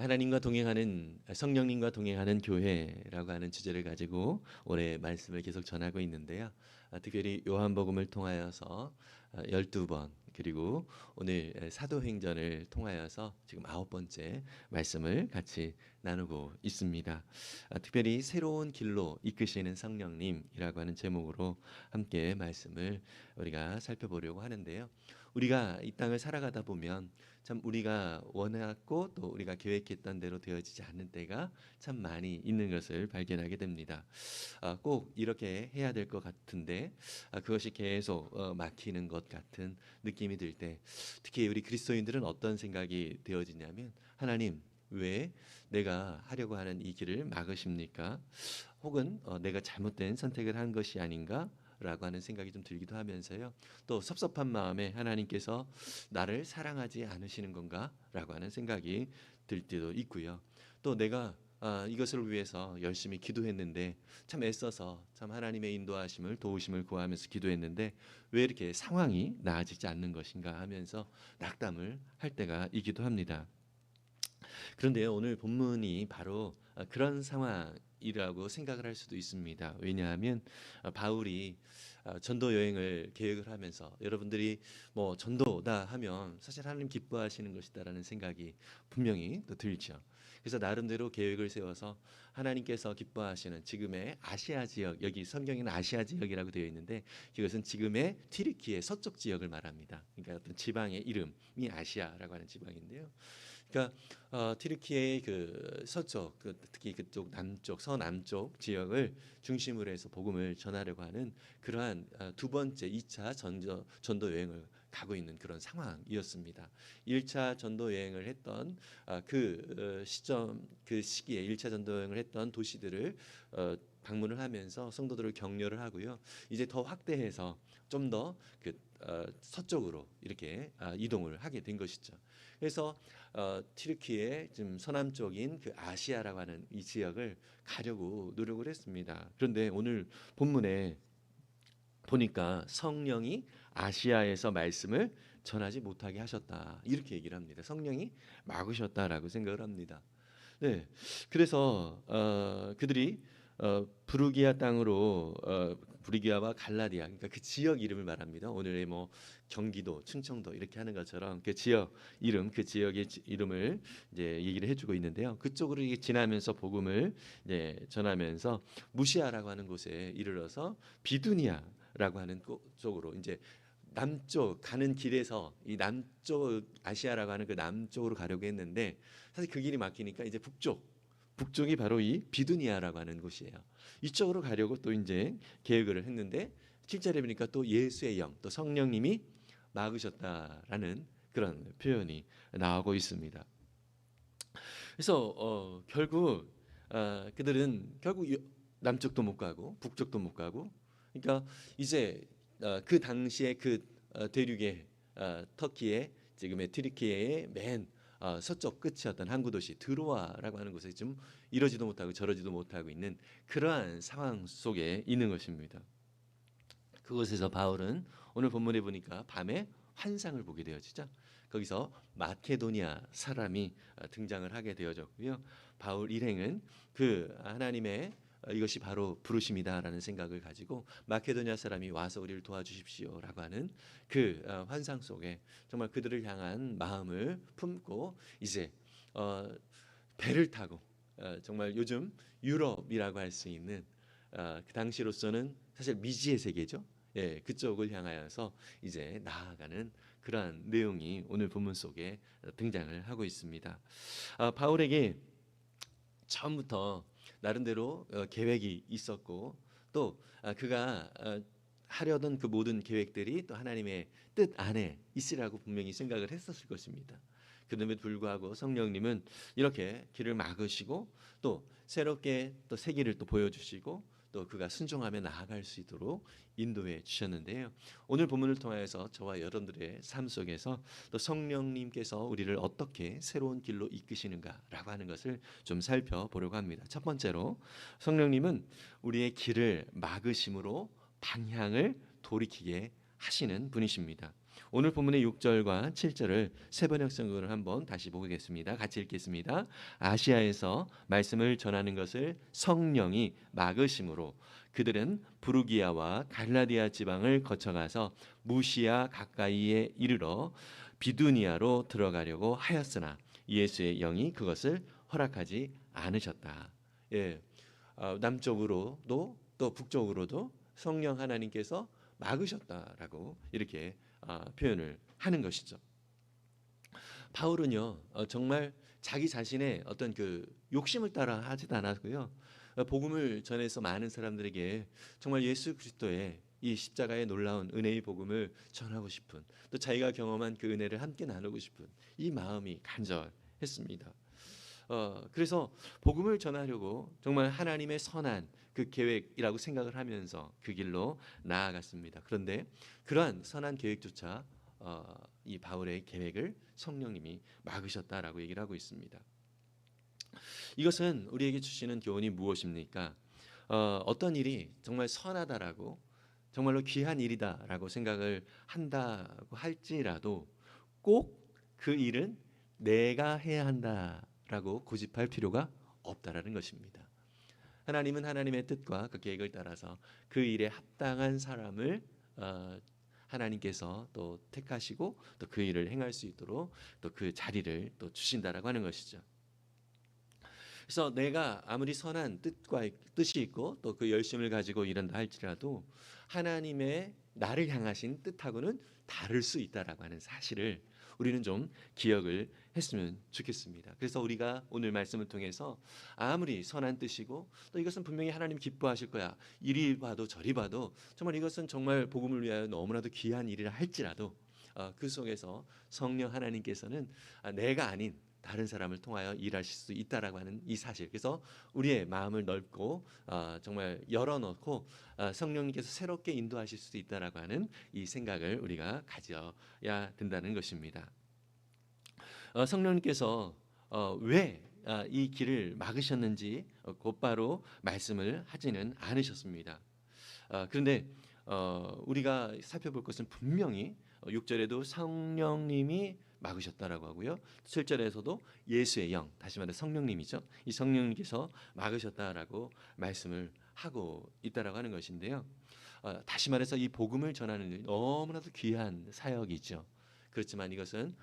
하나님과 동행하는 성령님과 동행하는 교회라고 하는 주제를 가지고 올해 말씀을 계속 전하고 있는데요. 특별히 요한복음을 통하여서 12번 그리고 오늘 사도행전을 통하여서 지금 9번째 말씀을 같이 나누고 있습니다. 특별히 새로운 길로 이끄시는 성령님이라고 하는 제목으로 함께 말씀을 우리가 살펴보려고 하는데요. 우리가 이 땅을 살아가다 보면 참 우리가 원했고 또 우리가 계획했던 대로 되어지지 않는 때가 참 많이 있는 것을 발견하게 됩니다. 꼭 이렇게 해야 될 것 같은데 그것이 계속 막히는 것 같은 느낌이 들 때, 특히 우리 그리스도인들은 어떤 생각이 되어지냐면, 하나님 왜 내가 하려고 하는 이 길을 막으십니까? 혹은 내가 잘못된 선택을 한 것이 아닌가? 라고 하는 생각이 좀 들기도 하면서요. 또 섭섭한 마음에 하나님께서 나를 사랑하지 않으시는 건가? 라고 하는 생각이 들 때도 있고요. 또 내가 이것을 위해서 열심히 기도했는데, 참 애써서 참 하나님의 인도하심을 도우심을 구하면서 기도했는데 왜 이렇게 상황이 나아지지 않는 것인가 하면서 낙담을 할 때가 있기도 합니다. 그런데요, 오늘 본문이 바로 그런 상황이라고 생각을 할 수도 있습니다. 왜냐하면 바울이 전도 여행을 계획을 하면서, 여러분들이 뭐 전도다 하면 사실 하나님 기뻐하시는 것이다라는 생각이 분명히 또 들죠. 그래서 나름대로 계획을 세워서 하나님께서 기뻐하시는 지금의 아시아 지역, 여기 성경에는 아시아 지역이라고 되어 있는데 이것은 지금의 튀르키예 서쪽 지역을 말합니다. 그러니까 어떤 지방의 이름이 아시아라고 하는 지방인데요. 그러니까 튀르키예의 그 서쪽, 특히 그쪽 남쪽, 서남쪽 지역을 중심으로 해서 복음을 전하려고 하는 그러한 두 번째 2차 전도 여행을 가고 있는 그런 상황이었습니다. 1차 전도 여행을 했던 그 시점, 그 시기에 1차 전도 여행을 했던 도시들을 방문을 하면서 성도들을 격려를 하고요. 이제 더 확대해서 좀 더 그 서쪽으로 이렇게 이동을 하게 된 것이죠. 그래서 튀르키예 지금 서남쪽인 그 아시아라고 하는 이 지역을 가려고 노력을 했습니다. 그런데 오늘 본문에 보니까 성령이 아시아에서 말씀을 전하지 못하게 하셨다, 이렇게 얘기를 합니다. 성령이 막으셨다라고 생각을 합니다. 네, 그래서 그들이 부르기아 땅으로 부르기아와 갈라디아, 그러니까 그 지역 이름을 말합니다. 오늘의 뭐 경기도, 충청도 이렇게 하는 것처럼 그 지역 이름, 그 지역의 이름을 이제 얘기를 해주고 있는데요. 그쪽으로 지나면서 복음을 이제 전하면서 무시아라고 하는 곳에 이르러서 비두니아라고 하는 쪽으로 이제 남쪽 가는 길에서 이 남쪽 아시아라고 하는 그 남쪽으로 가려고 했는데 사실 그 길이 막히니까 이제 북쪽이 바로 이 비두니아라고 하는 곳이에요. 이쪽으로 가려고 또 이제 계획을 했는데 7절에 보니까 또 예수의 영, 또 성령님이 막으셨다라는 그런 표현이 나오고 있습니다. 그래서 결국 그들은 결국 남쪽도 못 가고 북쪽도 못 가고, 그러니까 이제 그 당시에 그 대륙의 터키의 지금의 튀르키예의 맨 서쪽 끝이었던 항구 도시 드로아라고 하는 곳에 좀 이러지도 못하고 저러지도 못하고 있는 그러한 상황 속에 있는 것입니다. 그곳에서 바울은 오늘 본문에 보니까 밤에 환상을 보게 되어지죠. 거기서 마케도니아 사람이 등장을 하게 되어졌고요. 바울 일행은 그 하나님의 이것이 바로 부르심이다라는 생각을 가지고 마케도니아 사람이 와서 우리를 도와주십시오라고 하는 그 환상 속에 정말 그들을 향한 마음을 품고 이제 배를 타고 정말 요즘 유럽이라고 할 수 있는 그 당시로서는 사실 미지의 세계죠. 예, 그쪽을 향하여서 이제 나아가는 그러한 내용이 오늘 본문 속에 등장을 하고 있습니다. 바울에게 처음부터 나름대로 계획이 있었고 또 그가 하려던 그 모든 계획들이 또 하나님의 뜻 안에 있으라고 분명히 생각을 했었을 것입니다. 그럼에도 불구하고 성령님은 이렇게 길을 막으시고 또 새롭게 또 새 길을 또 보여주시고 또 그가 순종하며 나아갈 수 있도록 인도해 주셨는데요. 오늘 본문을 통하여서 저와 여러분들의 삶 속에서 또 성령님께서 우리를 어떻게 새로운 길로 이끄시는가라고 하는 것을 좀 살펴보려고 합니다. 첫 번째로 성령님은 우리의 길을 막으심으로 방향을 돌이키게 하시는 분이십니다. 오늘 본문의 6절과 7절을 세 번역 성경을 한번 다시 보겠습니다. 같이 읽겠습니다. 아시아에서 말씀을 전하는 것을 성령이 막으심으로 그들은 부르기아와 갈라디아 지방을 거쳐가서 무시아 가까이에 이르러 비두니아로 들어가려고 하였으나 예수의 영이 그것을 허락하지 않으셨다. 예, 남쪽으로도 또 북쪽으로도 성령 하나님께서 막으셨다라고 이렇게 표현을 하는 것이죠. 바울은요 정말 자기 자신의 어떤 그 욕심을 따라 하지도 않았고요. 복음을 전해서 많은 사람들에게 정말 예수 그리스도의 이 십자가의 놀라운 은혜의 복음을 전하고 싶은, 또 자기가 경험한 그 은혜를 함께 나누고 싶은 이 마음이 간절했습니다. 그래서 복음을 전하려고 정말 하나님의 선한 그 계획이라고 생각을 하면서 그 길로 나아갔습니다. 그런데 그러한 선한 계획조차 이 바울의 계획을 성령님이 막으셨다라고 얘기를 하고 있습니다. 이것은 우리에게 주시는 교훈이 무엇입니까? 어떤 일이 정말 선하다라고, 정말로 귀한 일이다라고 생각을 한다고 할지라도 꼭 그 일은 내가 해야 한다라고 고집할 필요가 없다라는 것입니다. 하나님은 하나님의 뜻과 그 계획을 따라서 그 일에 합당한 사람을 하나님께서 또 택하시고 또 그 일을 행할 수 있도록 또 그 자리를 또 주신다라고 하는 것이죠. 그래서 내가 아무리 선한 뜻이 있고 또 그 열심을 가지고 일한다 할지라도 하나님의 나를 향하신 뜻하고는 다를 수 있다라고 하는 사실을 우리는 좀 기억을 했으면 좋겠습니다. 그래서 우리가 오늘 말씀을 통해서 아무리 선한 뜻이고 또 이것은 분명히 하나님 기뻐하실 거야, 이리 봐도 저리 봐도 정말 이것은 정말 복음을 위하여 너무나도 귀한 일이라 할지라도 그 속에서 성령 하나님께서는 내가 아닌 다른 사람을 통하여 일하실 수 있다라고 하는 이 사실, 그래서 우리의 마음을 넓고 정말 열어놓고 성령님께서 새롭게 인도하실 수 있다라고 하는 이 생각을 우리가 가져야 된다는 것입니다. 성령님께서 왜 이 길을 막으셨는지 곧바로 말씀을 하지는 않으셨습니다. 그런데 우리가 살펴볼 것은 분명히 6절에도 성령님이 막으셨다라고 하고요. 7절에서도 예수의 영, 다시 말해 성령님이죠. 이 성령님께서 막으셨다라고 말씀을 하고 있다라고 하는 것인데요. 다시 말해서 이 복음을 전하는 일이 너무나도 귀한 사역이죠. 그렇지만 이것은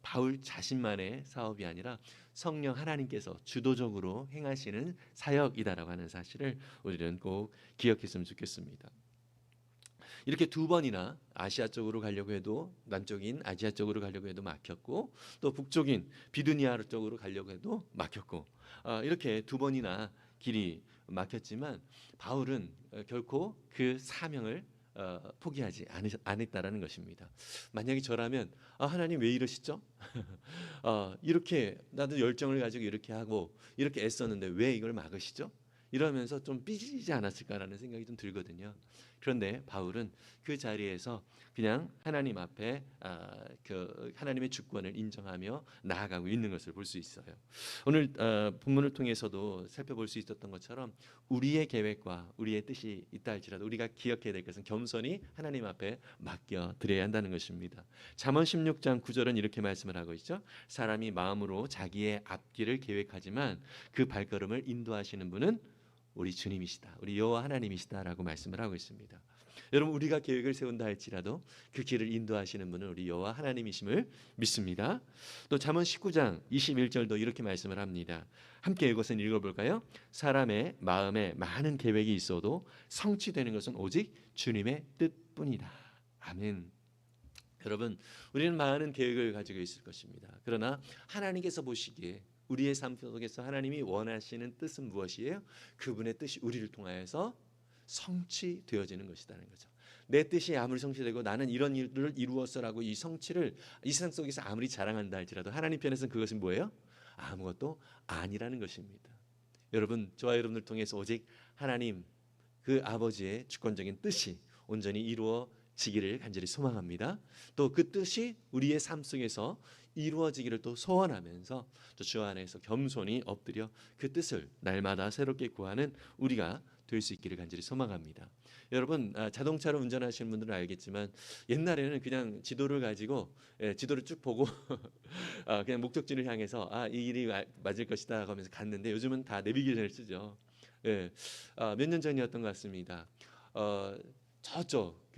바울 자신만의 사업이 아니라 성령 하나님께서 주도적으로 행하시는 사역이다라고 하는 사실을 우리는 꼭 기억했으면 좋겠습니다. 이렇게 두 번이나 아시아 쪽으로 가려고 해도, 남쪽인 아시아 쪽으로 가려고 해도 막혔고, 또 북쪽인 비두니아 쪽으로 가려고 해도 막혔고, 이렇게 두 번이나 길이 막혔지만 바울은 결코 그 사명을 포기하지 않았다라는 것입니다. 만약에 저라면 하나님 왜 이러시죠? 이렇게 나도 열정을 가지고 이렇게 하고 이렇게 애썼는데 왜 이걸 막으시죠? 이러면서 좀 삐지지 않았을까라는 생각이 좀 들거든요. 그런데 바울은 그 자리에서 그냥 하나님 앞에 그 하나님의 주권을 인정하며 나아가고 있는 것을 볼 수 있어요. 오늘 본문을 통해서도 살펴볼 수 있었던 것처럼 우리의 계획과 우리의 뜻이 있다 할지라도 우리가 기억해야 될 것은 겸손히 하나님 앞에 맡겨 드려야 한다는 것입니다. 잠언 16장 9절은 이렇게 말씀을 하고 있죠. 사람이 마음으로 자기의 앞길을 계획하지만 그 발걸음을 인도하시는 분은 우리 주님이시다, 우리 여호와 하나님이시다라고 말씀을 하고 있습니다. 여러분, 우리가 계획을 세운다 할지라도 그 길을 인도하시는 분은 우리 여호와 하나님이심을 믿습니다. 또 잠언 19장 21절도 이렇게 말씀을 합니다. 함께 이것은 읽어볼까요? 사람의 마음에 많은 계획이 있어도 성취되는 것은 오직 주님의 뜻뿐이다. 아멘. 여러분, 우리는 많은 계획을 가지고 있을 것입니다. 그러나 하나님께서 보시기에 우리의 삶 속에서 하나님이 원하시는 뜻은 무엇이에요? 그분의 뜻이 우리를 통하여서 성취되어지는 것이라는 거죠. 내 뜻이 아무리 성취되고 나는 이런 일을 이루었어라고 이 성취를 이 세상 속에서 아무리 자랑한다 할지라도 하나님 편에서는 그것은 뭐예요? 아무것도 아니라는 것입니다. 여러분, 저와 여러분들 통해서 오직 하나님 그 아버지의 주권적인 뜻이 온전히 이루어지기를 간절히 소망합니다. 또 그 뜻이 우리의 삶 속에서 이루어지기를 또 소원하면서 또 주 안에서 겸손히 엎드려 그 뜻을 날마다 새롭게 구하는 우리가 될 수 있기를 간절히 소망합니다. 여러분, 자동차로 운전하시는 분들은 알겠지만 옛날에는 그냥 지도를 가지고 지도를 쭉 보고 그냥 목적지를 향해서 이 길이 맞을 것이다 하면서 갔는데 요즘은 다 내비게이션을 쓰죠. 예, 몇 년 전이었던 것 같습니다. 저쪽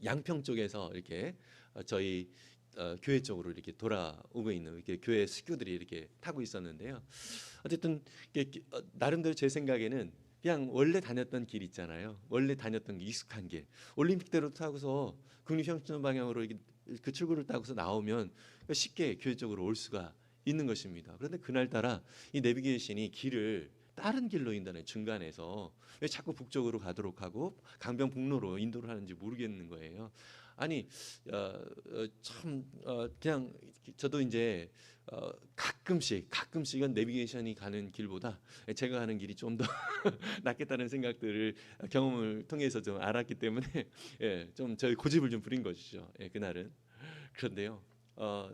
양평 쪽에서 이렇게 저희 교회 쪽으로 이렇게 돌아오고 있는 이렇게 교회 식구들이 이렇게 타고 있었는데요. 어쨌든 나름대로 제 생각에는 그냥 원래 다녔던 길 있잖아요. 원래 다녔던 게 익숙한 길. 올림픽대로 타고서 국립현충원 방향으로 이렇게 그 출구를 타고서 나오면 쉽게 교회 쪽으로 올 수가 있는 것입니다. 그런데 그날따라 이 내비게이션이 길을 다른 길로 인도하는 중간에서 왜 자꾸 북쪽으로 가도록 하고 강변북로로 인도를 하는지 모르겠는 거예요. 아니 그냥 저도 이제 가끔씩은 내비게이션이 가는 길보다 제가 가는 길이 좀 더 낫겠다는 생각들을 경험을 통해서 좀 알았기 때문에 좀 저희 고집을 좀 부린 것이죠. 그날은. 그런데요.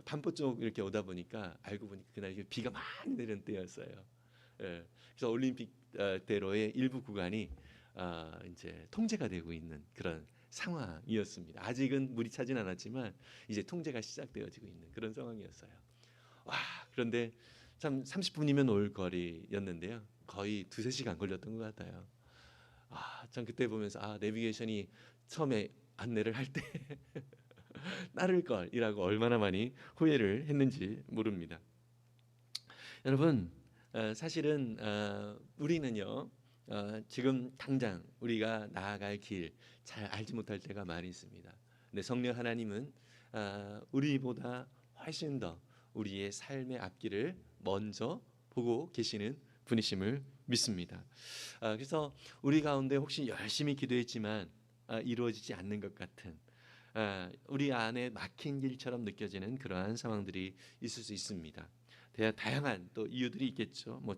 반포 쪽 이렇게 오다 보니까 알고 보니까 그날 비가 많이 내리는 때였어요. 그래서 올림픽 대로의 일부 구간이 이제 통제가 되고 있는 그런 상황이었습니다. 아직은 물이 차진 않았지만 이제 통제가 시작되어지고 있는 그런 상황이었어요. 와, 그런데 참 30분이면 올 거리였는데요. 거의 2~3시간 걸렸던 것 같아요. 참 그때 보면서 내비게이션이 처음에 안내를 할 때 따를 걸이라고 얼마나 많이 후회를 했는지 모릅니다. 여러분, 사실은 우리는요 지금 당장 우리가 나아갈 길 잘 알지 못할 때가 많이 있습니다. 근데 성령 하나님은 우리보다 훨씬 더 우리의 삶의 앞길을 먼저 보고 계시는 분이심을 믿습니다. 그래서 우리 가운데 혹시 열심히 기도했지만 이루어지지 않는 것 같은 우리 안에 막힌 길처럼 느껴지는 그러한 상황들이 있을 수 있습니다. 다양한 또 이유들이 있겠죠. 뭐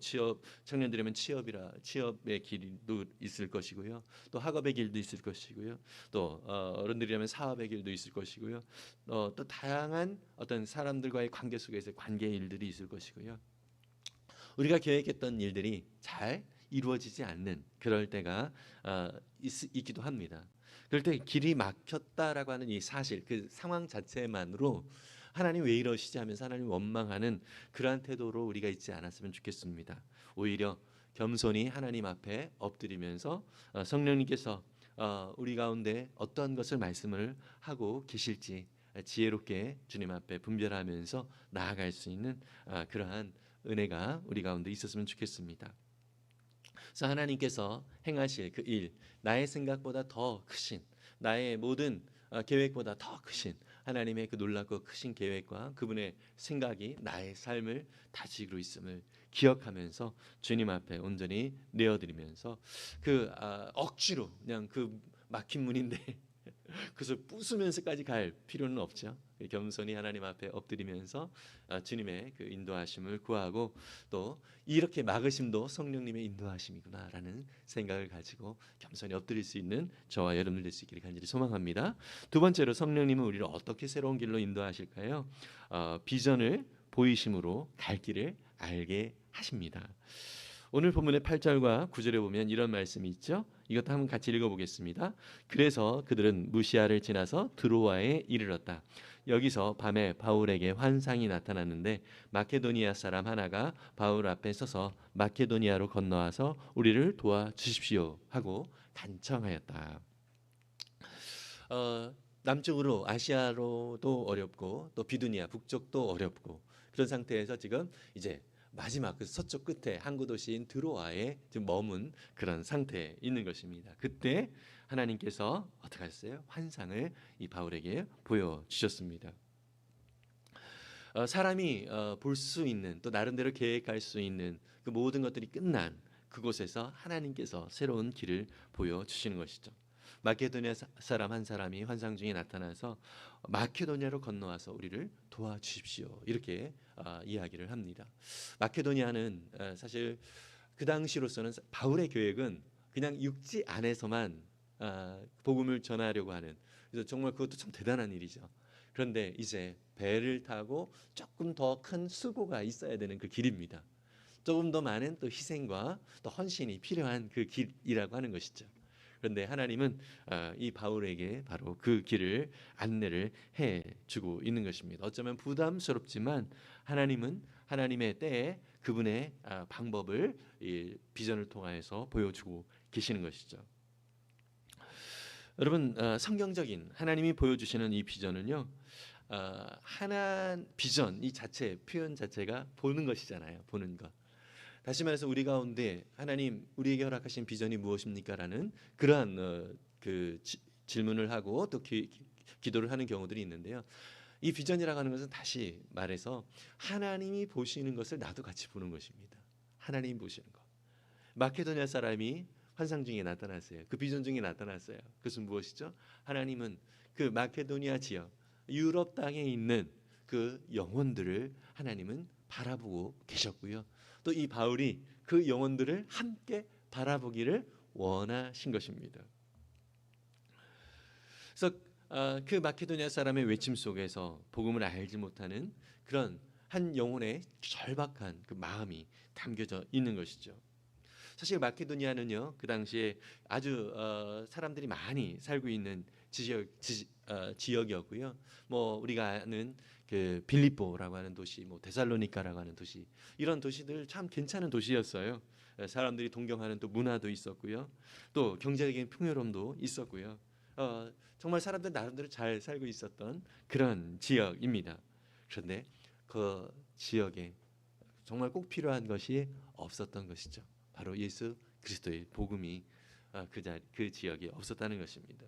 청년들이면 취업의 길도 있을 것이고요. 또 학업의 길도 있을 것이고요. 또 어른들이라면 사업의 길도 있을 것이고요. 또 다양한 어떤 사람들과의 관계 속에서 관계의 일들이 있을 것이고요. 우리가 계획했던 일들이 잘 이루어지지 않는 그럴 때가 있기도 합니다. 그럴 때 길이 막혔다라고 하는 이 사실, 그 상황 자체만으로 하나님 왜 이러시지 하면서 하나님 원망하는 그러한 태도로 우리가 있지 않았으면 좋겠습니다. 오히려 겸손히 하나님 앞에 엎드리면서 성령님께서 우리 가운데 어떤 것을 말씀을 하고 계실지 지혜롭게 주님 앞에 분별하면서 나아갈 수 있는 그러한 은혜가 우리 가운데 있었으면 좋겠습니다. 그래서 하나님께서 행하실 그 일, 나의 생각보다 더 크신, 나의 모든 계획보다 더 크신 하나님의 그 놀랍고 크신 계획과 그분의 생각이 나의 삶을 다스리고 있음을 기억하면서 주님 앞에 온전히 내어드리면서 억지로 그냥 그 막힌 문인데 그것을 부수면서까지 갈 필요는 없죠. 겸손히 하나님 앞에 엎드리면서 주님의 그 인도하심을 구하고 또 이렇게 막으심도 성령님의 인도하심이구나라는 생각을 가지고 겸손히 엎드릴 수 있는 저와 여러분들 될 수 있기를 간절히 소망합니다. 두 번째로 성령님은 우리를 어떻게 새로운 길로 인도하실까요? 비전을 보이심으로 갈 길을 알게 하십니다. 오늘 본문의 8절과 9절에 보면 이런 말씀이 있죠. 이것도 한번 같이 읽어보겠습니다. 그래서 그들은 무시아를 지나서 드로아에 이르렀다. 여기서 밤에 바울에게 환상이 나타났는데 마케도니아 사람 하나가 바울 앞에 서서 마케도니아로 건너와서 우리를 도와주십시오 하고 간청하였다. 남쪽으로 아시아로도 어렵고 또 비두니아 북쪽도 어렵고 그런 상태에서 지금 이제 마지막 그 서쪽 끝에 항구 도시인 드로아에 지금 머문 그런 상태에 있는 것입니다. 그때 하나님께서 어떻게 하셨어요? 환상을 이 바울에게 보여주셨습니다. 사람이 볼 수 있는 또 나름대로 계획할 수 있는 그 모든 것들이 끝난 그곳에서 하나님께서 새로운 길을 보여주시는 것이죠. 마케도니아 사람 한 사람이 환상 중에 나타나서 마케도니아로 건너와서 우리를 도와주십시오 이렇게 이야기를 합니다. 마케도니아는 사실 그 당시로서는 바울의 계획은 그냥 육지 안에서만 복음을 전하려고 하는, 그래서 정말 그것도 참 대단한 일이죠. 그런데 이제 배를 타고 조금 더 큰 수고가 있어야 되는 그 길입니다. 조금 더 많은 또 희생과 또 헌신이 필요한 그 길이라고 하는 것이죠. 그런데 하나님은 이 바울에게 바로 그 길을 안내를 해주고 있는 것입니다. 어쩌면 부담스럽지만 하나님은 하나님의 때에 그분의 방법을 이 비전을 통하여서 보여주고 계시는 것이죠. 여러분, 성경적인 하나님이 보여주시는 이 비전은요, 하나 비전 이 자체 표현 자체가 보는 것이잖아요. 보는 것. 다시 말해서 우리 가운데 하나님 우리에게 허락하신 비전이 무엇입니까라는 그러한 질문을 하고 또 기도를 하는 경우들이 있는데요. 이 비전이라고 하는 것은 다시 말해서 하나님이 보시는 것을 나도 같이 보는 것입니다. 하나님이 보시는 것. 마케도니아 사람이 환상 중에 나타났어요. 그 비전 중에 나타났어요. 그것은 무엇이죠? 하나님은 그 마케도니아 지역 유럽 땅에 있는 그 영혼들을 하나님은 바라보고 계셨고요. 또 이 바울이 그 영혼들을 함께 바라보기를 원하신 것입니다. 그래서 그 마케도니아 사람의 외침 속에서 복음을 알지 못하는 그런 한 영혼의 절박한 그 마음이 담겨져 있는 것이죠. 사실 마케도니아는요 그 당시에 아주 사람들이 많이 살고 있는 지역이었고요. 뭐 우리가 아는 그 빌립보라고 하는 도시, 뭐 데살로니카라고 하는 도시, 이런 도시들 참 괜찮은 도시였어요. 사람들이 동경하는 또 문화도 있었고요. 또 경제적인 풍요로움도 있었고요. 정말 사람들 나름대로 잘 살고 있었던 그런 지역입니다. 그런데 그 지역에 정말 꼭 필요한 것이 없었던 것이죠. 바로 예수 그리스도의 복음이 그 지역에 없었다는 것입니다.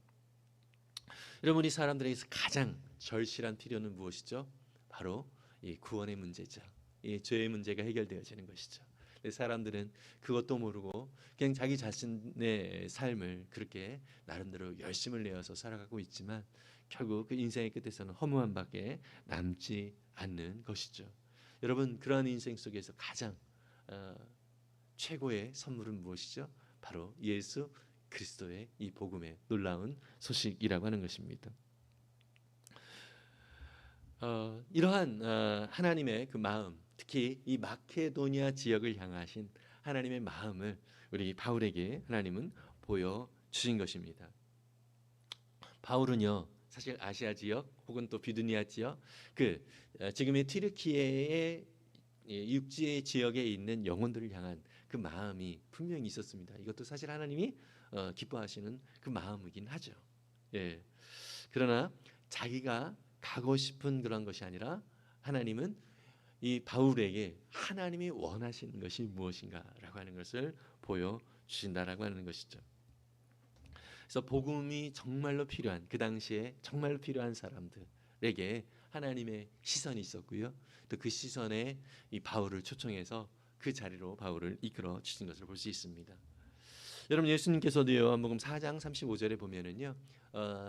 여러분, 이 사람들에게서 가장 절실한 필요는 무엇이죠? 바로 이 구원의 문제죠. 이 죄의 문제가 해결되어지는 것이죠. 사람들은 그것도 모르고 그냥 자기 자신의 삶을 그렇게 나름대로 열심을 내어서 살아가고 있지만 결국 그 인생의 끝에서는 허무함밖에 남지 않는 것이죠. 여러분, 그러한 인생 속에서 가장 최고의 선물은 무엇이죠? 바로 예수 그리스도의 이 복음의 놀라운 소식이라고 하는 것입니다. 이러한 하나님의 그 마음, 특히 이 마케도니아 지역을 향하신 하나님의 마음을 우리 바울에게 하나님은 보여주신 것입니다. 바울은요 사실 아시아 지역 혹은 또 비두니아 지역, 지금의 튀르키예의 육지의 지역에 있는 영혼들을 향한 그 마음이 분명히 있었습니다. 이것도 사실 하나님이 기뻐하시는 그 마음이긴 하죠. 예. 그러나 자기가 가고 싶은 그런 것이 아니라 하나님은 이 바울에게 하나님이 원하시는 것이 무엇인가라고 하는 것을 보여주신다라고 하는 것이죠. 그래서 복음이 정말로 필요한 그 당시에 정말로 필요한 사람들에게 하나님의 시선이 있었고요. 또 그 시선에 이 바울을 초청해서 그 자리로 바울을 이끌어 주신 것을 볼 수 있습니다. 여러분, 예수님께서도 요한복음 4장 35절에 보면은요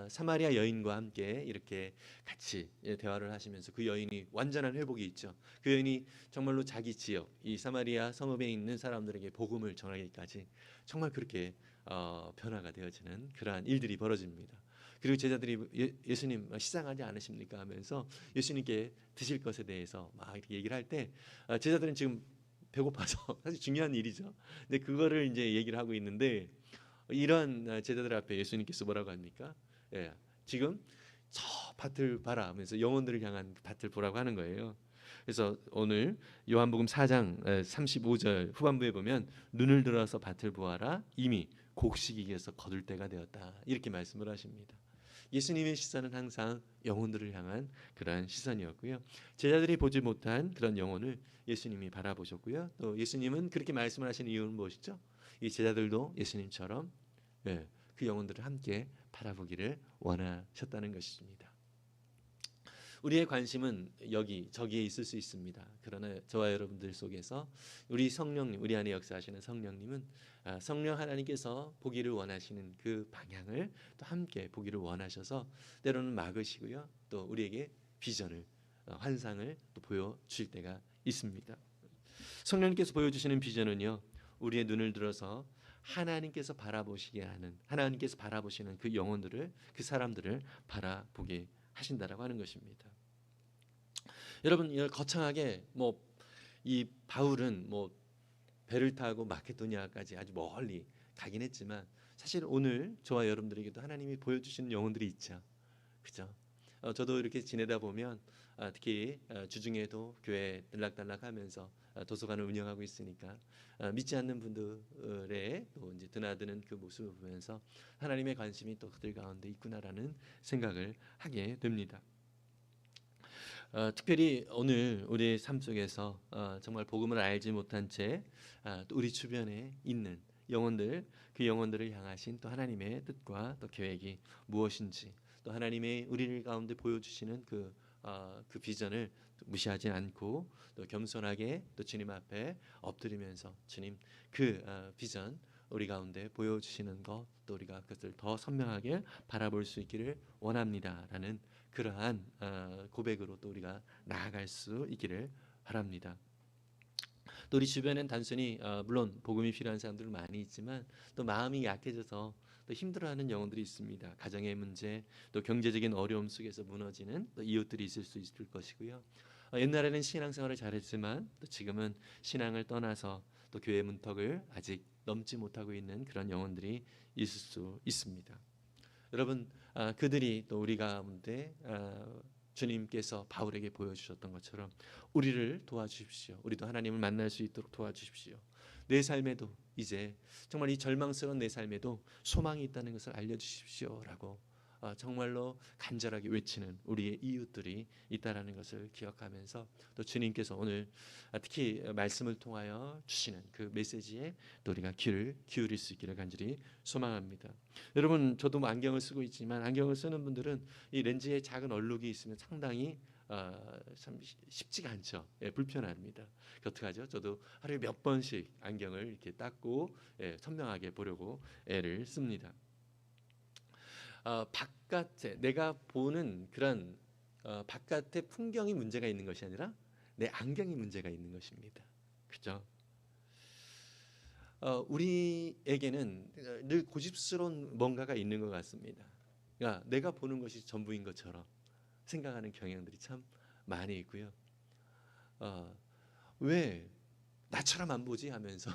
사마리아 여인과 함께 이렇게 같이 대화를 하시면서 그 여인이 완전한 회복이 있죠. 그 여인이 정말로 자기 지역 이 사마리아 성읍에 있는 사람들에게 복음을 전하기까지 정말 그렇게 변화가 되어지는 그러한 일들이 벌어집니다. 그리고 제자들이 예수님 시장하지 않으십니까 하면서 예수님께 드실 것에 대해서 막 이렇게 얘기를 할 때 제자들은 지금 배고파서 사실 중요한 일이죠. 근데 그거를 이제 얘기를 하고 있는데 이런 제자들 앞에 예수님께서 뭐라고 합니까? 예, 지금 저 밭을 봐라 하면서 영혼들을 향한 밭을 보라고 하는 거예요. 그래서 오늘 요한복음 4장 35절 후반부에 보면 눈을 들어서 밭을 보아라 이미 곡식이기에서 거둘 때가 되었다 이렇게 말씀을 하십니다. 예수님의 시선은 항상 영혼들을 향한 그러한 시선이었고요. 제자들이 보지 못한 그런 영혼을 예수님이 바라보셨고요. 또 예수님은 그렇게 말씀을 하신 이유는 무엇이죠? 이 제자들도 예수님처럼 그 영혼들을 함께 바라보기를 원하셨다는 것입니다. 우리의 관심은 여기 저기에 있을 수 있습니다. 그러나 저와 여러분들 속에서 우리 성령님, 우리 안에 역사하시는 성령님은 성령 하나님께서 보기를 원하시는 그 방향을 또 함께 보기를 원하셔서 때로는 막으시고요. 또 우리에게 비전을 환상을 또 보여주실 때가 있습니다. 성령님께서 보여주시는 비전은요. 우리의 눈을 들어서 하나님께서 바라보시게 하는 하나님께서 바라보시는 그 영혼들을 그 사람들을 바라보게 하신다라고 하는 것입니다. 여러분 거창하게 이 바울은 배를 타고 마케도니아까지 아주 멀리 가긴 했지만 사실 오늘 저와 여러분들에게도 하나님이 보여주시는 영혼들이 있죠. 그죠? 저도 이렇게 지내다 보면 특히 주중에도 교회 들락달락하면서 도서관을 운영하고 있으니까 믿지 않는 분들의 또 이제 드나드는 그 모습을 보면서 하나님의 관심이 또 그들 가운데 있구나라는 생각을 하게 됩니다. 특별히 오늘 우리의 삶 속에서 정말 복음을 알지 못한 채 또 우리 주변에 있는 영혼들, 그 영혼들을 향하신 또 하나님의 뜻과 또 계획이 무엇인지, 또 하나님의 우리를 가운데 보여주시는 그 비전을 무시하지 않고 또 겸손하게 또 주님 앞에 엎드리면서 주님 그 비전 우리 가운데 보여주시는 것, 또 우리가 그것을 더 선명하게 바라볼 수 있기를 원합니다라는 그러한 고백으로 또 우리가 나아갈 수 있기를 바랍니다. 또 우리 주변엔 단순히 물론 복음이 필요한 사람들 많이 있지만 또 마음이 약해져서 또 힘들어하는 영혼들이 있습니다. 가정의 문제, 또 경제적인 어려움 속에서 무너지는 또 이웃들이 있을 수 있을 것이고요. 옛날에는 신앙생활을 잘했지만 또 지금은 신앙을 떠나서 또 교회 문턱을 아직 넘지 못하고 있는 그런 영혼들이 있을 수 있습니다. 여러분, 그들이 또 우리 가운데 주님께서 바울에게 보여주셨던 것처럼 우리를 도와주십시오. 우리도 하나님을 만날 수 있도록 도와주십시오. 내 삶에도 이제 정말 이 절망스러운 내 삶에도 소망이 있다는 것을 알려주십시오라고 정말로 간절하게 외치는 우리의 이웃들이 있다라는 것을 기억하면서 또 주님께서 오늘 특히 말씀을 통하여 주시는 그 메시지에 또 우리가 귀를 기울일 수 있기를 간절히 소망합니다. 여러분, 저도 뭐 안경을 쓰고 있지만 안경을 쓰는 분들은 이 렌즈에 작은 얼룩이 있으면 상당히 참 쉽지가 않죠. 불편합니다. 어떡하죠? 저도 하루에 몇 번씩 안경을 이렇게 닦고 선명하게 보려고 애를 씁니다. 바깥에 내가 보는 그런 바깥의 풍경이 문제가 있는 것이 아니라 내 안경이 문제가 있는 것입니다. 그죠? 우리에게는 늘 고집스러운 뭔가가 있는 것 같습니다. 그러니까 내가 보는 것이 전부인 것처럼 생각하는 경향들이 참 많이 있고요. 왜 나처럼 안 보지 하면서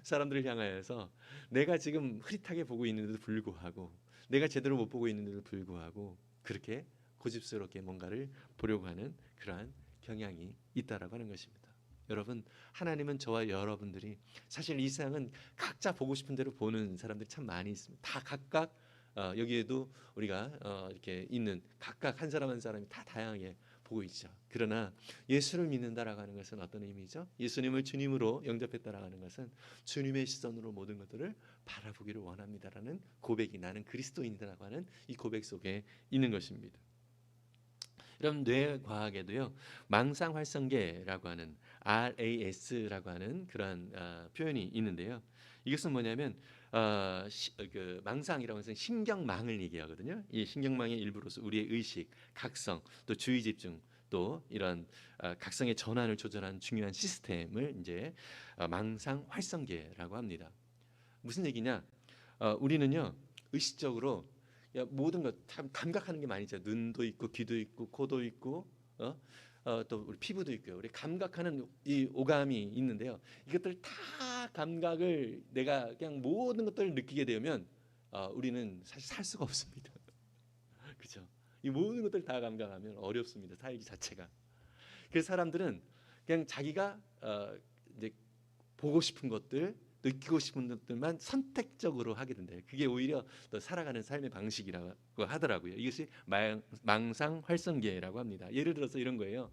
사람들을 향하여서 내가 지금 흐릿하게 보고 있는데도 불구하고 내가 제대로 못 보고 있는데도 불구하고 그렇게 고집스럽게 뭔가를 보려고 하는 그러한 경향이 있다라고 하는 것입니다. 여러분, 하나님은 저와 여러분들이 사실 이 세상은 각자 보고 싶은 대로 보는 사람들이 참 많이 있습니다. 다 각각 여기에도 우리가 이렇게 있는 각각 한 사람 한 사람이 다 다양하게 보고 있죠. 그러나 예수를 믿는다라고 하는 것은 어떤 의미죠? 예수님을 주님으로 영접했다라고 하는 것은 주님의 시선으로 모든 것들을 바라보기를 원합니다라는 고백이 나는 그리스도인이라고 하는 이 고백 속에 있는 것입니다. 여러분, 뇌과학에도요 망상활성계라고 하는 RAS라고 하는 그런 표현이 있는데요. 이것은 뭐냐면 그 망상이라고 해서 신경망을 얘기하거든요. 이 신경망의 일부로서 우리의 의식, 각성, 또 주의 집중, 또 이런 각성의 전환을 조절하는 중요한 시스템을 이제 망상활성계라고 합니다. 무슨 얘기냐? 우리는요 의식적으로 모든 것 참 감각하는 게 많이 있죠. 눈도 있고 귀도 있고 코도 있고 또 우리 피부도 있고요. 우리 감각하는 이 오감이 있는데요. 이것들 다 감각을 내가 그냥 모든 것들을 느끼게 되면 우리는 사실 살 수가 없습니다. 그렇죠? 이 모든 것들 다 감각하면 어렵습니다. 살기 자체가. 그래서 사람들은 그냥 자기가 이제 보고 싶은 것들, 느끼고 싶은 것들만 선택적으로 하게 된대요. 그게 오히려 또 살아가는 삶의 방식이라고 하더라고요. 이것이 망상활성계라고 합니다. 예를 들어서 이런 거예요.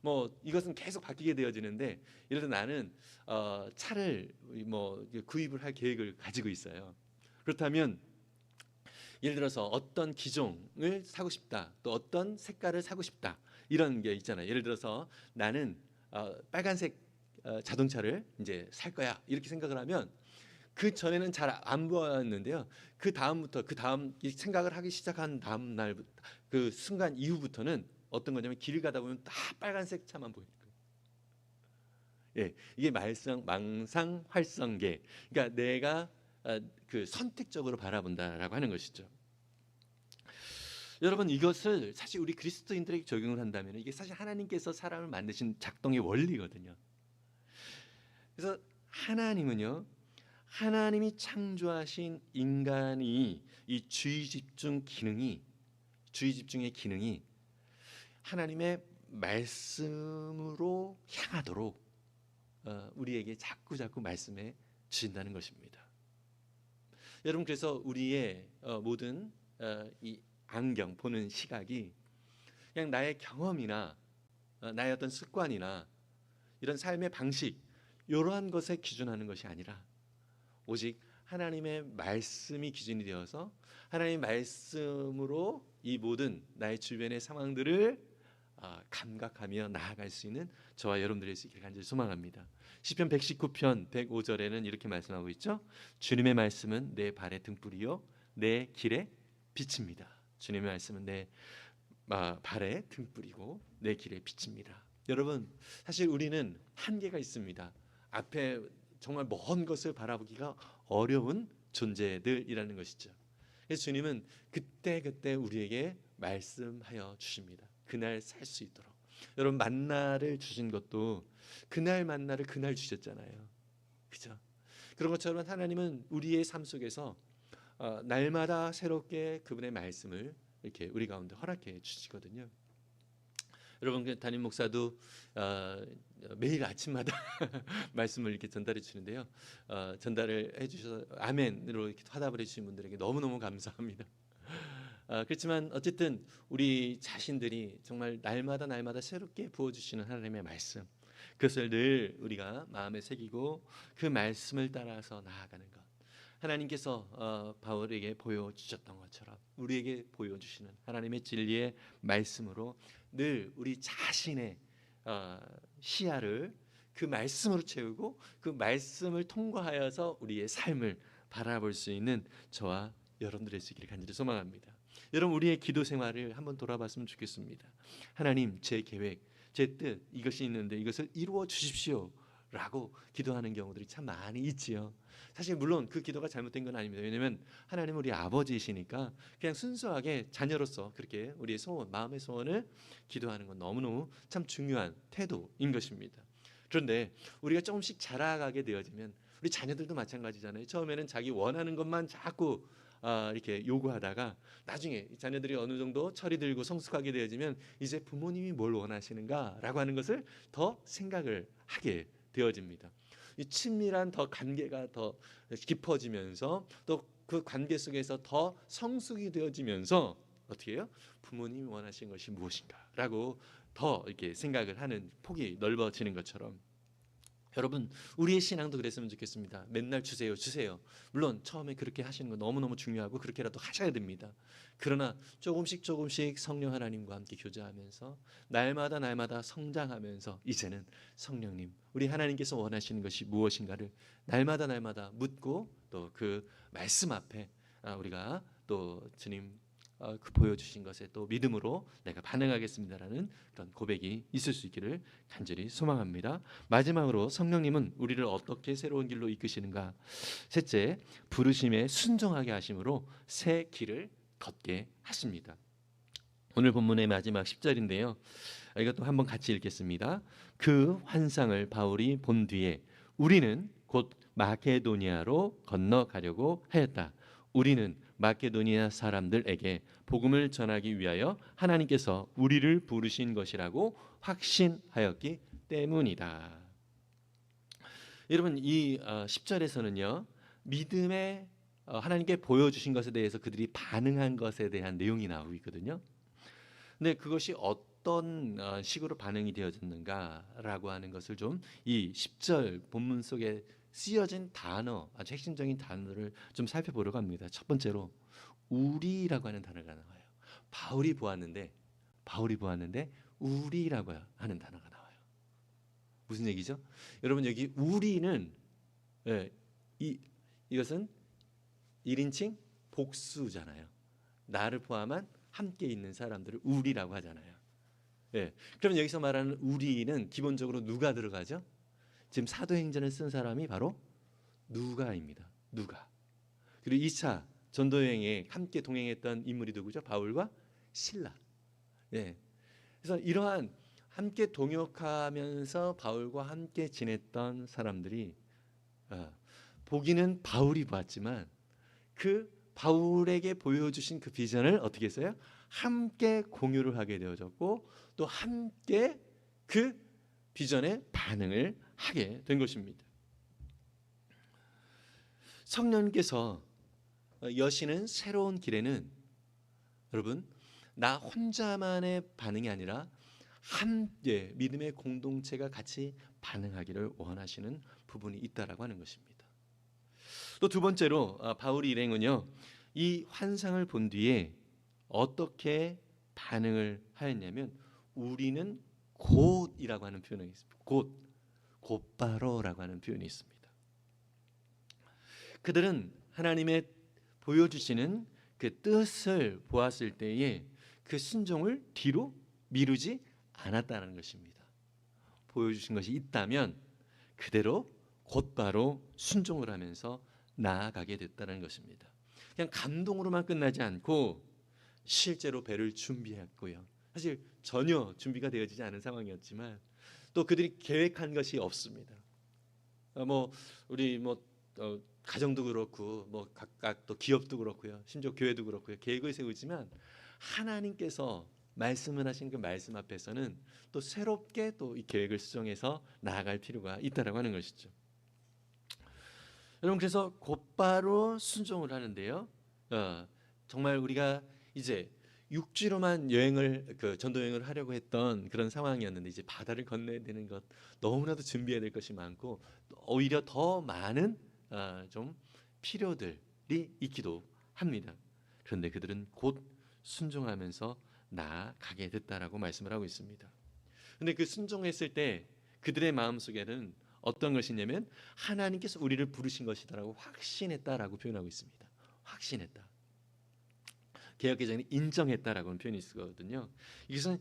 뭐 이것은 계속 바뀌게 되어지는데 예를 들어 나는 차를 뭐 구입을 할 계획을 가지고 있어요. 그렇다면 예를 들어서 어떤 기종을 사고 싶다, 또 어떤 색깔을 사고 싶다 이런 게 있잖아요. 예를 들어서 나는 빨간색 자동차를 이제 살 거야 이렇게 생각을 하면 그 전에는 잘 안 보였는데요. 그 다음부터 그 다음 생각을 하기 시작한 다음 날 그 순간 이후부터는 어떤 거냐면 길 가다 보면 다 빨간색 차만 보이는 거예요. 예, 이게 망상활성계. 그러니까 내가 그 선택적으로 바라본다라고 하는 것이죠. 여러분, 이것을 사실 우리 그리스도인들에게 적용을 한다면 이게 사실 하나님께서 사람을 만드신 작동의 원리거든요. 그래서 하나님은요, 하나님이 창조하신 인간이 이 주의 집중의 기능이 하나님의 말씀으로 향하도록 우리에게 자꾸 말씀해 주신다는 것입니다. 여러분, 그래서 우리의 모든 이 안경 보는 시각이 그냥 나의 경험이나 나의 어떤 습관이나 이런 삶의 방식, 이러한 것에 기준하는 것이 아니라 오직 하나님의 말씀이 기준이 되어서 하나님의 말씀으로 이 모든 나의 주변의 상황들을 감각하며 나아갈 수 있는 저와 여러분들의 수 있기를 간절히 소망합니다. 시편 119편 105절에는 이렇게 말씀하고 있죠. 주님의 말씀은 내 발의 등불이요 내 길의 빛입니다. 주님의 말씀은 내 발의 등불이고 내 길의 빛입니다. 여러분, 사실 우리는 한계가 있습니다. 앞에 정말 먼 것을 바라보기가 어려운 존재들이라는 것이죠. 그래서 주님은 그때 우리에게 말씀하여 주십니다. 그날 살 수 있도록. 여러분, 만나를 주신 것도 그날 만나를 그날 주셨잖아요. 그죠? 그런 것처럼 하나님은 우리의 삶 속에서 날마다 새롭게 그분의 말씀을 이렇게 우리 가운데 허락해 주시거든요. 여러분, 담임 목사도 매일 아침마다 말씀을 이렇게 전달해 주는데요. 전달을 해주셔서 아멘으로 이렇게 화답을 해주신 분들에게 너무너무 감사합니다. 그렇지만 어쨌든 우리 자신들이 정말 날마다 새롭게 부어주시는 하나님의 말씀, 그것을 늘 우리가 마음에 새기고 그 말씀을 따라서 나아가는 것, 하나님께서 바울에게 보여주셨던 것처럼 우리에게 보여주시는 하나님의 진리의 말씀으로 늘 우리 자신의 시야를 그 말씀으로 채우고 그 말씀을 통과하여서 우리의 삶을 바라볼 수 있는 저와 여러분들의 수 있기를 간절히 소망합니다. 여러분, 우리의 기도 생활을 한번 돌아봤으면 좋겠습니다. 하나님, 제 계획, 제 뜻 이것이 있는데 이것을 이루어 주십시오 라고 기도하는 경우들이 참 많이 있지요. 사실 물론 그 기도가 잘못된 건 아닙니다. 왜냐하면 하나님은 우리 아버지이시니까 그냥 순수하게 자녀로서 그렇게 우리의 소원, 마음의 소원을 기도하는 건 너무너무 참 중요한 태도인 것입니다. 그런데 우리가 조금씩 자라가게 되어지면 우리 자녀들도 마찬가지잖아요. 처음에는 자기 원하는 것만 자꾸 이렇게 요구하다가 나중에 자녀들이 어느 정도 철이 들고 성숙하게 되어지면 이제 부모님이 뭘 원하시는가라고 하는 것을 더 생각을 하게 되어집니다. 이 친밀한 더 관계가 더 깊어지면서 또 그 관계 속에서 더 성숙이 되어지면서 어떻게 해요? 부모님이 원하시는 것이 무엇인가라고 더 이렇게 생각을 하는 폭이 넓어지는 것처럼 여러분, 우리의 신앙도 그랬으면 좋겠습니다. 맨날 주세요. 물론 처음에 그렇게 하시는 거 너무너무 중요하고 그렇게라도 하셔야 됩니다. 그러나 조금씩 성령 하나님과 함께 교제하면서 날마다 성장하면서 이제는 성령님, 우리 하나님께서 원하시는 것이 무엇인가를 날마다 묻고 또 그 말씀 앞에 우리가 또 주님 그 보여주신 것에 또 믿음으로 내가 반응하겠습니다라는 그런 고백이 있을 수 있기를 간절히 소망합니다. 마지막으로 성령님은 우리를 어떻게 새로운 길로 이끄시는가? 셋째, 부르심에 순종하게 하심으로 새 길을 걷게 하십니다. 오늘 본문의 마지막 10절인데요. 이것도 한번 같이 읽겠습니다. 그 환상을 바울이 본 뒤에 우리는 곧 마케도니아로 건너가려고 하였다. 우리는 마케도니아 사람들에게 복음을 전하기 위하여 하나님께서 우리를 부르신 것이라고 확신하였기 때문이다. 여러분, 이 10절에서는요. 믿음의 하나님께 보여주신 것에 대해서 그들이 반응한 것에 대한 내용이 나오고 있거든요. 근데 그것이 어떤 식으로 반응이 되어졌는가라고 하는 것을 좀 이 10절 본문 속에 쓰여진 단어, 아주 핵심적인 단어를 좀 살펴보려고 합니다. 첫 번째로 우리라고 하는 단어가 나와요. 바울이 보았는데 우리라고 하는 단어가 나와요. 무슨 얘기죠? 여러분, 여기 우리는 이것은 1인칭 복수잖아요. 나를 포함한 함께 있는 사람들을 우리라고 하잖아요. 그러면 여기서 말하는 우리는 기본적으로 누가 들어가죠? 지금 사도행전을 쓴 사람이 바로 누가입니다. 누가. 그리고 2차 전도여행에 함께 동행했던 인물이 누구죠? 바울과 실라. 그래서 이러한 함께 동역하면서 바울과 함께 지냈던 사람들이 보기는 바울이 봤지만 그 바울에게 보여주신 그 비전을 어떻게 했어요? 함께 공유를 하게 되어졌고 또 함께 그 비전에 반응을 하게 된 것입니다. 성령님께서 여시는 새로운 길에는 여러분 나 혼자만의 반응이 아니라 함께 믿음의 공동체가 같이 반응하기를 원하시는 부분이 있다라고 하는 것입니다. 또 두 번째로 바울의 일행은요 이 환상을 본 뒤에 어떻게 반응을 하였냐면 우리는 곧이라고 하는 표현이 있습니다. 곧바로라고 하는 표현이 있습니다. 그들은 하나님의 보여주시는 그 뜻을 보았을 때에 그 순종을 뒤로 미루지 않았다는 것입니다. 보여주신 것이 있다면 그대로 곧바로 순종을 하면서 나아가게 됐다는 것입니다. 그냥 감동으로만 끝나지 않고 실제로 배를 준비했고요. 사실 전혀 준비가 되어지지 않은 상황이었지만 또 그들이 계획한 것이 없습니다. 우리 가정도 그렇고 각각 또 기업도 그렇고요. 심지어 교회도 그렇고요. 계획을 세우지만 하나님께서 말씀을 하신 그 말씀 앞에서는 또 새롭게 또 이 계획을 수정해서 나아갈 필요가 있다라고 하는 것이죠. 여러분 그래서 곧바로 순종을 하는데요. 정말 우리가 이제 육지로만 전도 여행을 하려고 했던 그런 상황이었는데 이제 바다를 건너야 되는 것 너무나도 준비해야 될 것이 많고 오히려 더 많은 좀 필요들이 있기도 합니다. 그런데 그들은 곧 순종하면서 나아가게 됐다라고 말씀을 하고 있습니다. 근데 그 순종했을 때 그들의 마음속에는 어떤 것이냐면 하나님께서 우리를 부르신 것이다라고 확신했다라고 표현하고 있습니다. 확신했다. 개역개정에 인정했다라고는 표현이 쓰거든요. 이것은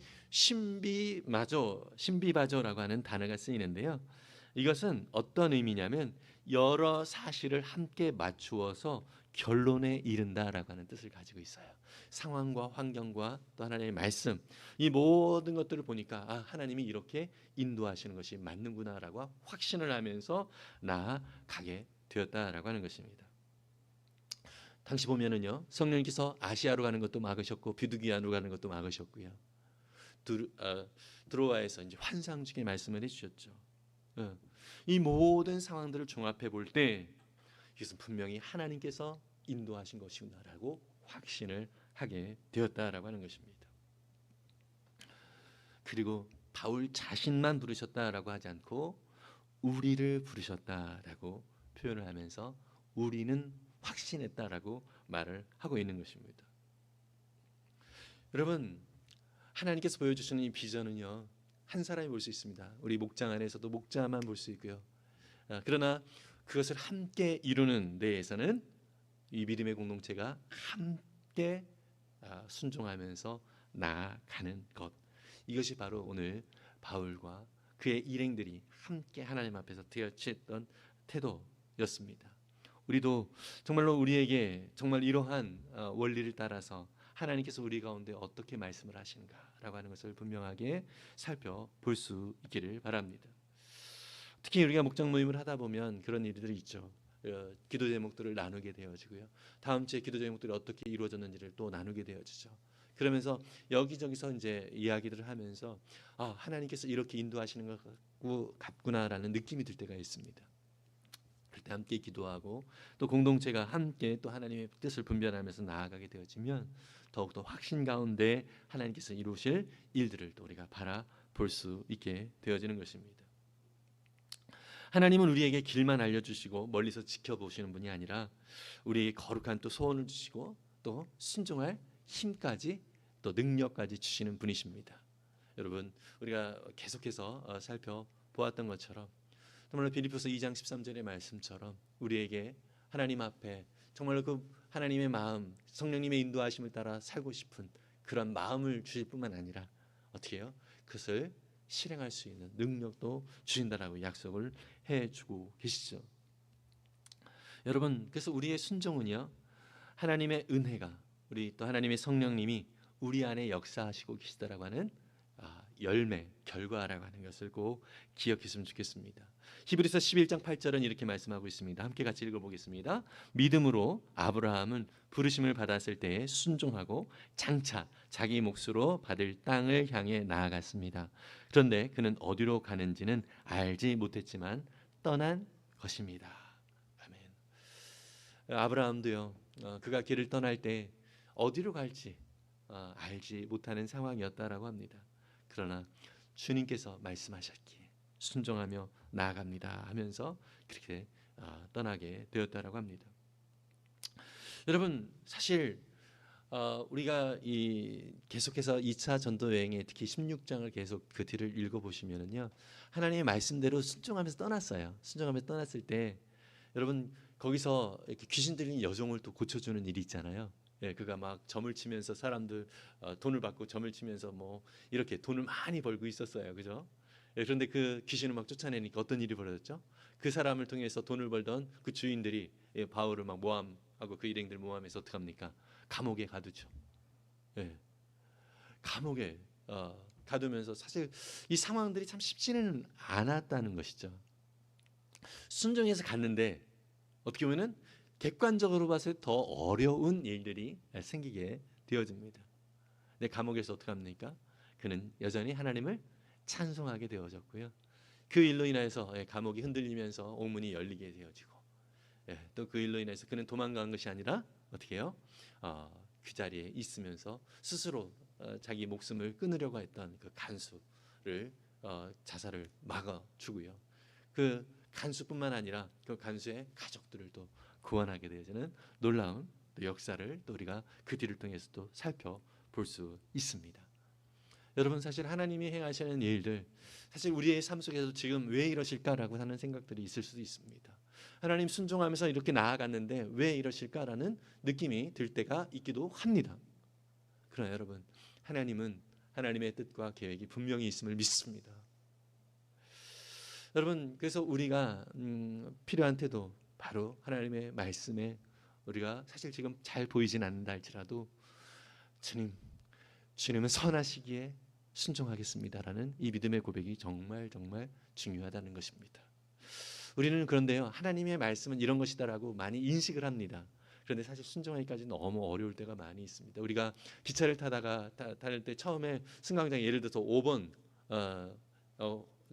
신비바조라고 하는 단어가 쓰이는데요. 이것은 어떤 의미냐면 여러 사실을 함께 맞추어서 결론에 이른다라고 하는 뜻을 가지고 있어요. 상황과 환경과 또 하나님의 말씀 이 모든 것들을 보니까 하나님이 이렇게 인도하시는 것이 맞는구나라고 확신을 하면서 나아가게 되었다라고 하는 것입니다. 당시 보면은요 성령님께서 아시아로 가는 것도 막으셨고 비두기안으로 가는 것도 막으셨고요. 드로아에서 이제 환상 중에 말씀을 해주셨죠. 이 모든 상황들을 종합해 볼 때 이것은 분명히 하나님께서 인도하신 것이구나라고 확신을 하게 되었다라고 하는 것입니다. 그리고 바울 자신만 부르셨다라고 하지 않고 우리를 부르셨다라고 표현을 하면서 우리는 확신했다라고 말을 하고 있는 것입니다. 여러분 하나님께서 보여주시는 이 비전은요 한 사람이 볼 수 있습니다. 우리 목장 안에서도 목자만 볼 수 있고요. 그러나 그것을 함께 이루는 데에서는 이 믿음의 공동체가 함께 순종하면서 나아가는 것 이것이 바로 오늘 바울과 그의 일행들이 함께 하나님 앞에서 취했던 태도였습니다. 우리도 정말로 우리에게 정말 이러한 원리를 따라서 하나님께서 우리 가운데 어떻게 말씀을 하시는가라고 하는 것을 분명하게 살펴볼 수 있기를 바랍니다. 특히 우리가 목장 모임을 하다 보면 그런 일들이 있죠. 기도 제목들을 나누게 되어지고요. 다음 주에 기도 제목들이 어떻게 이루어졌는지를 또 나누게 되어지죠. 그러면서 여기저기서 이제 이야기들을 하면서 하나님께서 이렇게 인도하시는 것 같구나라는 느낌이 들 때가 있습니다. 그럴 때 함께 기도하고 또 공동체가 함께 또 하나님의 뜻을 분별하면서 나아가게 되어지면 더욱더 확신 가운데 하나님께서 이루실 일들을 또 우리가 바라볼 수 있게 되어지는 것입니다. 하나님은 우리에게 길만 알려주시고 멀리서 지켜보시는 분이 아니라 우리에게 거룩한 또 소원을 주시고 또 순종할 힘까지 또 능력까지 주시는 분이십니다. 여러분 우리가 계속해서 살펴보았던 것처럼 정말로 빌립보서 2장 13절의 말씀처럼 우리에게 하나님 앞에 정말로 그 하나님의 마음 성령님의 인도하심을 따라 살고 싶은 그런 마음을 주실 뿐만 아니라 어떻게 해요? 그것을 실행할 수 있는 능력도 주신다라고 약속을 해주고 계시죠. 여러분 그래서 우리의 순종은요 하나님의 은혜가 우리 또 하나님의 성령님이 우리 안에 역사하시고 계시다라고 하는 열매, 결과라고 하는 것을 꼭 기억했으면 좋겠습니다. 히브리서 11장 8절은 이렇게 말씀하고 있습니다. 함께 같이 읽어보겠습니다. 믿음으로 아브라함은 부르심을 받았을 때에 순종하고 장차 자기 몫으로 받을 땅을 향해 나아갔습니다. 그런데 그는 어디로 가는지는 알지 못했지만 떠난 것입니다. 아멘. 아브라함도요, 그가 길을 떠날 때 어디로 갈지 알지 못하는 상황이었다라고 합니다. 그러나 주님께서 말씀하셨기에 순종하며 나아갑니다 하면서 그렇게 떠나게 되었다라고 합니다. 여러분, 사실 우리가 계속해서 2차 전도 여행에 특히 16장을 계속 그 뒤를 읽어보시면은요, 하나님의 말씀대로 순종하면서 떠났어요. 순종하면서 떠났을 때 여러분, 거기서 이렇게 귀신 들린 여종을 또 고쳐주는 일이 있잖아요. 예, 그가 막 점을 치면서 사람들 돈을 받고 점을 치면서 뭐 이렇게 돈을 많이 벌고 있었어요, 그죠? 예, 그런데 그 귀신을 막 쫓아내니까 어떤 일이 벌어졌죠? 그 사람을 통해서 돈을 벌던 그 주인들이 바울을 막 모함하고 그 일행들 모함해서 어떻게 합니까? 감옥에 가두죠. 예, 감옥에 가두면서 사실 이 상황들이 참 쉽지는 않았다는 것이죠. 순종해서 갔는데 어떻게 보면은 객관적으로 봤을 때 더 어려운 일들이 생기게 되어집니다. 근데 감옥에서 어떻게 합니까? 그는 여전히 하나님을 찬송하게 되어졌고요. 그 일로 인해서 감옥이 흔들리면서 옥문이 열리게 되어지고, 또 그 일로 인해서 그는 도망간 것이 아니라 어떻게 해요? 그 자리에 있으면서 스스로 자기 목숨을 끊으려고 했던 그 간수를 자살을 막아주고요. 그 간수뿐만 아니라 그 간수의 가족들을 또 구원하게 되어지는 놀라운 또 역사를 또 우리가 그 뒤를 통해서 또 살펴볼 수 있습니다. 여러분, 사실 하나님이 행하시는 일들, 사실 우리의 삶 속에서 지금 왜 이러실까라고 하는 생각들이 있을 수도 있습니다. 하나님 순종하면서 이렇게 나아갔는데 왜 이러실까라는 느낌이 들 때가 있기도 합니다. 그러나 여러분, 하나님은 하나님의 뜻과 계획이 분명히 있음을 믿습니다. 여러분, 그래서 우리가 필요한 태도, 바로 하나님의 말씀에 우리가 사실 지금 잘 보이진 않는다 할지라도 주님은 선하시기에 순종하겠습니다라는 이 믿음의 고백이 정말 정말 중요하다는 것입니다. 우리는 그런데요, 하나님의 말씀은 이런 것이다라고 많이 인식을 합니다. 그런데 사실 순종하기까지 너무 어려울 때가 많이 있습니다. 우리가 기차를 타다가 다닐 때 처음에 승강장, 예를 들어서 5번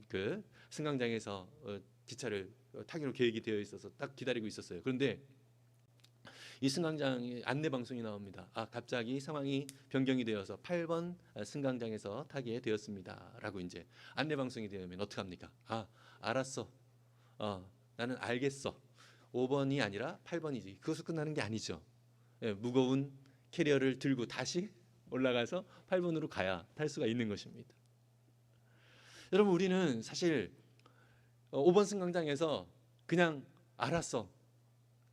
그 승강장에서 기차를 타기로 계획이 되어 있어서 딱 기다리고 있었어요. 그런데 이 승강장에 안내 방송이 나옵니다. 갑자기 상황이 변경이 되어서 8번 승강장에서 타게 되었습니다라고 이제 안내 방송이 되면 어떻게 합니까? 알았어. 나는 알겠어. 5번이 아니라 8번이지. 그것으로 끝나는 게 아니죠. 무거운 캐리어를 들고 다시 올라가서 8번으로 가야 탈 수가 있는 것입니다. 여러분, 우리는 사실 5번 승강장에서 그냥 알았어,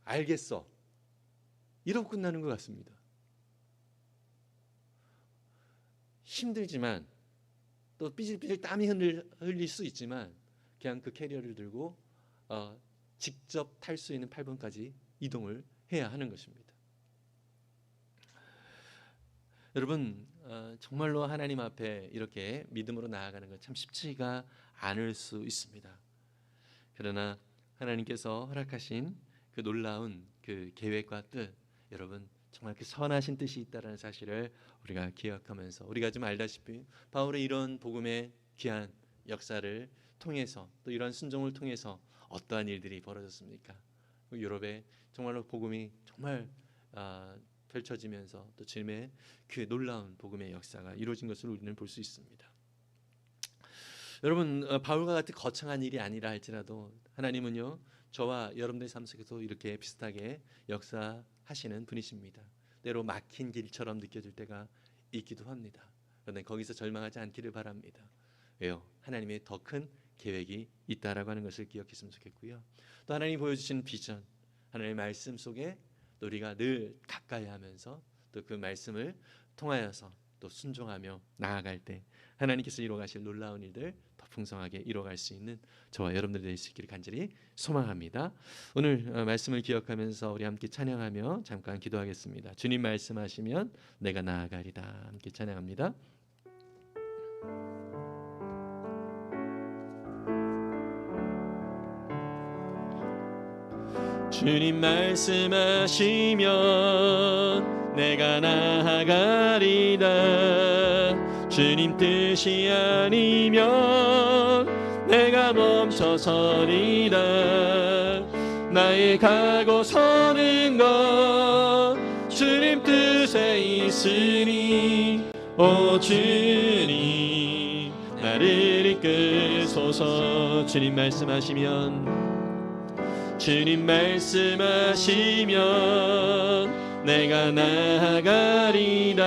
알겠어 이러고 끝나는 것 같습니다. 힘들지만 또 삐질삐질 땀이 흘릴 수 있지만 그냥 그 캐리어를 들고 직접 탈 수 있는 8번까지 이동을 해야 하는 것입니다. 여러분, 정말로 하나님 앞에 이렇게 믿음으로 나아가는 건 참 쉽지가 않을 수 있습니다. 그러나 하나님께서 허락하신 그 놀라운 그 계획과 뜻, 여러분 정말 그 선하신 뜻이 있다는 사실을 우리가 기억하면서, 우리가 좀 알다시피 바울의 이런 복음의 귀한 역사를 통해서, 또 이런 순종을 통해서 어떠한 일들이 벌어졌습니까? 유럽에 정말로 복음이 정말 펼쳐지면서 또 주님의 그 놀라운 복음의 역사가 이루어진 것을 우리는 볼 수 있습니다. 여러분, 바울과 같은 거창한 일이 아니라 할지라도 하나님은요, 저와 여러분들의 삶 속에서 이렇게 비슷하게 역사하시는 분이십니다. 때로 막힌 길처럼 느껴질 때가 있기도 합니다. 그런데 거기서 절망하지 않기를 바랍니다. 왜요? 하나님의 더 큰 계획이 있다라고 하는 것을 기억했으면 좋겠고요. 또 하나님이 보여주신 비전, 하나님의 말씀 속에 또 우리가 늘 가까이 하면서 또 그 말씀을 통하여서 또 순종하며 나아갈 때 하나님께서 이루어가실 놀라운 일들 더 풍성하게 이루어갈 수 있는 저와 여러분들 될 수 있기를 간절히 소망합니다. 오늘 말씀을 기억하면서 우리 함께 찬양하며 잠깐 기도하겠습니다. 주님 말씀하시면 내가 나아가리다. 함께 찬양합니다. 주님 말씀하시면 내가 나아가리라. 주님 뜻이 아니면 내가 멈춰서리라. 나의 가고 서는 것 주님 뜻에 있으니 오 주님 나를 이끄소서. 주님 말씀하시면 내가 나아가리라.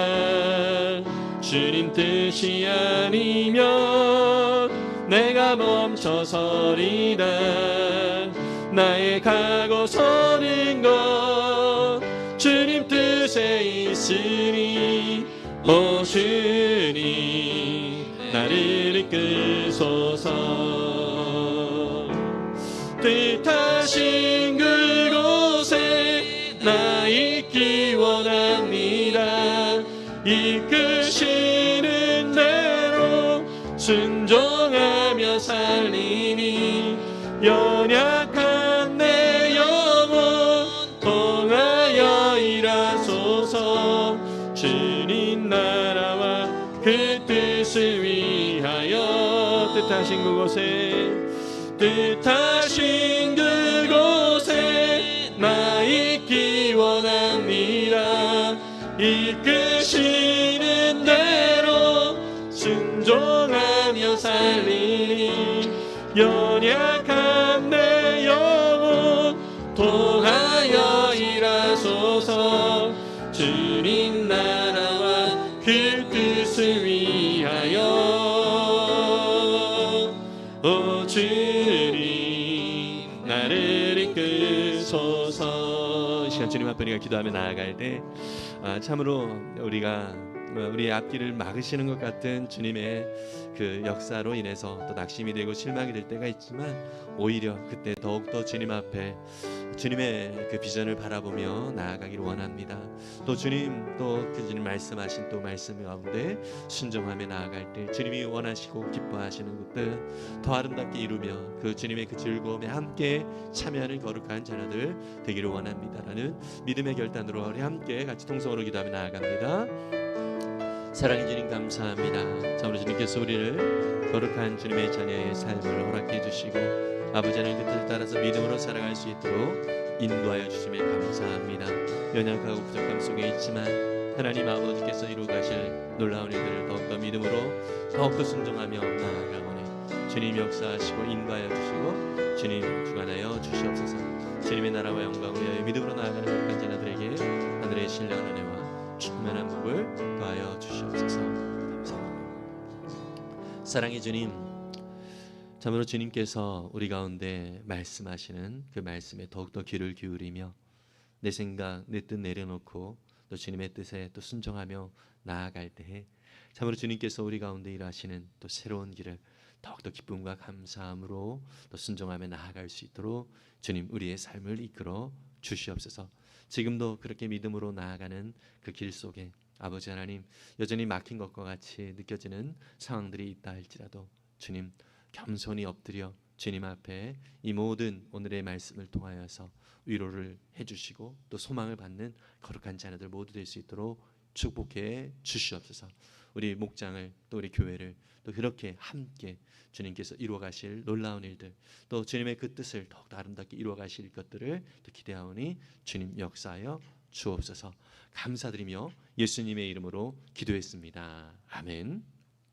주님 뜻이 아니면 내가 멈춰서리라. 나의 가고 서는 것 주님 뜻에 있으니 오 주님 나를 이끄소서. 뜻하신 그곳에 나 있기 원합니다. 이끄시는 대로 순종하며 살리니 연약한 내 영혼 통하여 일하소서. 주님 나라와 그 뜻을 위하여 뜻하신 그곳에 나 있기 원합니다. 이끄시는 대로 순종하며 살리니 연약한 내 영혼 통하여 일하소서. 주님 나라와 그 뜻을 위하여 오 주님 나를 이끄소서. 이 시간 주님 앞에 우리가 기도하며 나아갈 때 참으로 우리의 앞길을 막으시는 것 같은 주님의 그 역사로 인해서 또 낙심이 되고 실망이 될 때가 있지만 오히려 그때 더욱더 주님 앞에 주님의 그 비전을 바라보며 나아가기를 원합니다. 또 주님 그 주님 말씀하신 또 말씀 가운데 순종하며 나아갈 때 주님이 원하시고 기뻐하시는 것들 더 아름답게 이루며 그 주님의 그 즐거움에 함께 참여하는 거룩한 자녀들 되기를 원합니다라는 믿음의 결단으로 우리 함께 같이 통성으로 기도하며 나아갑니다. 사랑해 주님 감사합니다. 참으로 주님께서 우리를 거룩한 주님의 자녀의 삶을 허락해 주시고 아버지 하나님 그 뜻을 따라서 믿음으로 살아갈 수 있도록 인도하여 주심에 감사합니다. 연약하고 부족함 속에 있지만 하나님 아버지께서 이루어 가실 놀라운 일들을 더욱더 믿음으로 더욱더 순종하며 나아가오니 주님 역사하시고 인도하여 주시고 주님 주관하여 주시옵소서. 주님의 나라와 영광을 위하여 믿음으로 나아가는 거룩한 자녀들에게 하늘의 신령한 은혜와 충만한 복을 더하여 주시옵소서. 감사합니다. 사랑의 주님, 참으로 주님께서 우리 가운데 말씀하시는 그 말씀에 더욱더 귀를 기울이며 내 생각, 내 뜻 내려놓고 또 주님의 뜻에 또 순종하며 나아갈 때에 참으로 주님께서 우리 가운데 일하시는 또 새로운 길을 더욱더 기쁨과 감사함으로 또 순종하며 나아갈 수 있도록 주님 우리의 삶을 이끌어 주시옵소서. 지금도 그렇게 믿음으로 나아가는 그 길 속에 아버지 하나님 여전히 막힌 것과 같이 느껴지는 상황들이 있다 할지라도 주님 겸손히 엎드려 주님 앞에 이 모든 오늘의 말씀을 통하여서 위로를 해주시고 또 소망을 받는 거룩한 자녀들 모두 될 수 있도록 축복해 주시옵소서. 우리 목장을 또 우리 교회를 또 그렇게 함께 주님께서 이루어 가실 놀라운 일들 또 주님의 그 뜻을 더욱더 아름답게 이루어 가실 것들을 또 기대하오니 주님 역사하여 주옵소서. 감사드리며 예수님의 이름으로 기도했습니다. 아멘.